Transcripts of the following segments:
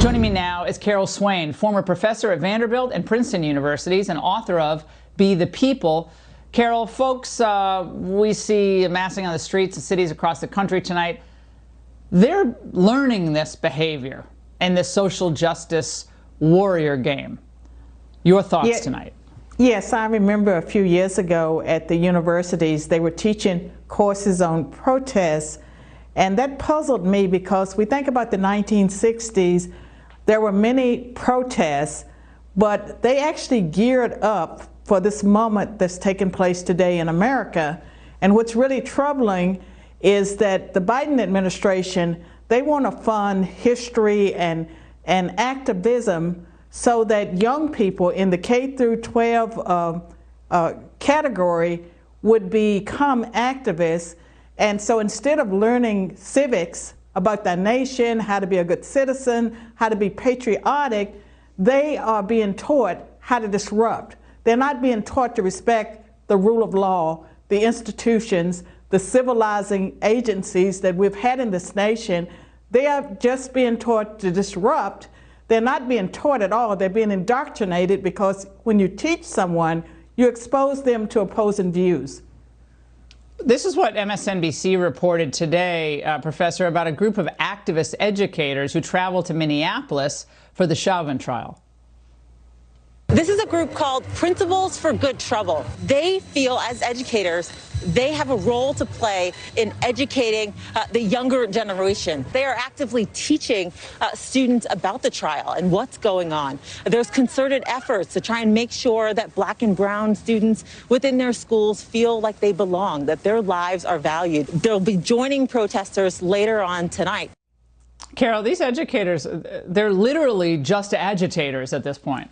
Joining me now is Carol Swain, former professor at Vanderbilt and Princeton Universities and author of Be the People. Carol, folks we see amassing on the streets of cities across the country tonight, they're learning this behavior and this social justice warrior game. Your thoughts tonight? Yes, I remember a few years ago at the universities, they were teaching courses on protests, and that puzzled me because we think about the 1960s, there were many protests, but they actually geared up for this moment that's taking place today in America. And what's really troubling is that the Biden administration, they want to fund history and activism so that young people in the K through 12 category would become activists. And so instead of learning civics about their nation, how to be a good citizen, how to be patriotic, they are being taught how to disrupt. They're not being taught to respect the rule of law, the institutions, the civilizing agencies that we've had in this nation. They are just being taught to disrupt. They're not being taught at all. They're being indoctrinated because when you teach someone, you expose them to opposing views. This is what MSNBC reported today, Professor, about a group of activist educators who traveled to Minneapolis for the Chauvin trial. This is a group called Principles for Good Trouble. They feel, as educators, they have a role to play in educating the younger generation. They are actively teaching students about the trial and what's going on. There's concerted efforts to try and make sure that Black and brown students within their schools feel like they belong, that their lives are valued. They'll be joining protesters later on tonight. Carol, these educators, they're literally just agitators at this point.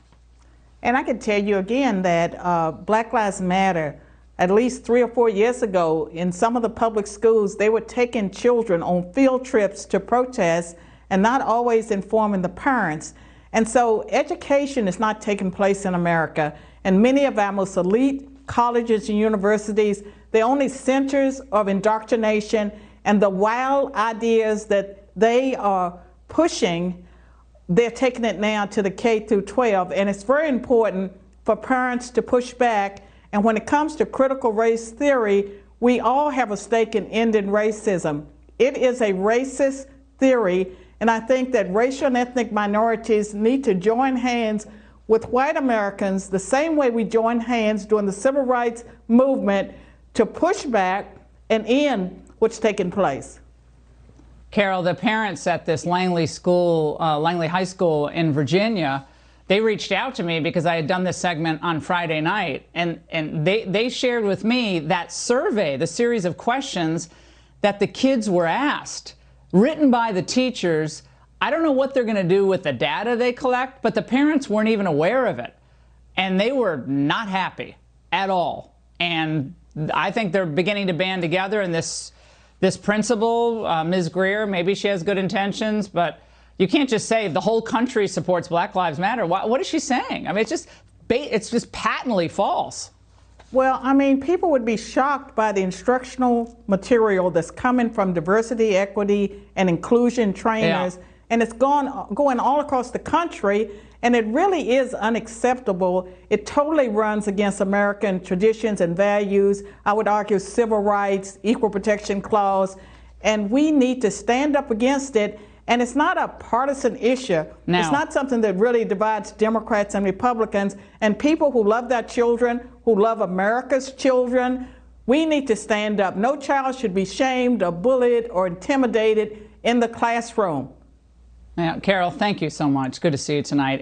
And I can tell you again that Black Lives Matter, at least 3 or 4 years ago, in some of the public schools, they were taking children on field trips to protest and not always informing the parents. And so education is not taking place in America. And many of our most elite colleges and universities, they're only centers of indoctrination, and the wild ideas that they are pushing, they're taking it now to the K through 12, and it's very important for parents to push back. And when it comes to critical race theory, we all have a stake in ending racism. It is a racist theory, and I think that racial and ethnic minorities need to join hands with white Americans the same way we joined hands during the civil rights movement to push back and end what's taking place. Carol, the parents at this Langley High School in Virginia, they reached out to me because I had done this segment on Friday night, and they shared with me that survey, the series of questions that the kids were asked, written by the teachers. I don't know what they're going to do with the data they collect, but the parents weren't even aware of it, and they were not happy at all. And I think they're beginning to band together, and this principal, Ms. Greer, maybe she has good intentions, but you can't just say the whole country supports Black Lives Matter. What is she saying? I mean, it's just patently false. Well, I mean, people would be shocked by the instructional material that's coming from diversity, equity, and inclusion trainers, and it's going all across the country, and it really is unacceptable. It totally runs against American traditions and values. I would argue civil rights, equal protection clause, and we need to stand up against it. And it's not a partisan issue. No. It's not something that really divides Democrats and Republicans. And people who love their children, who love America's children, we need to stand up. No child should be shamed or bullied or intimidated in the classroom. Now, Carol, thank you so much. Good to see you tonight.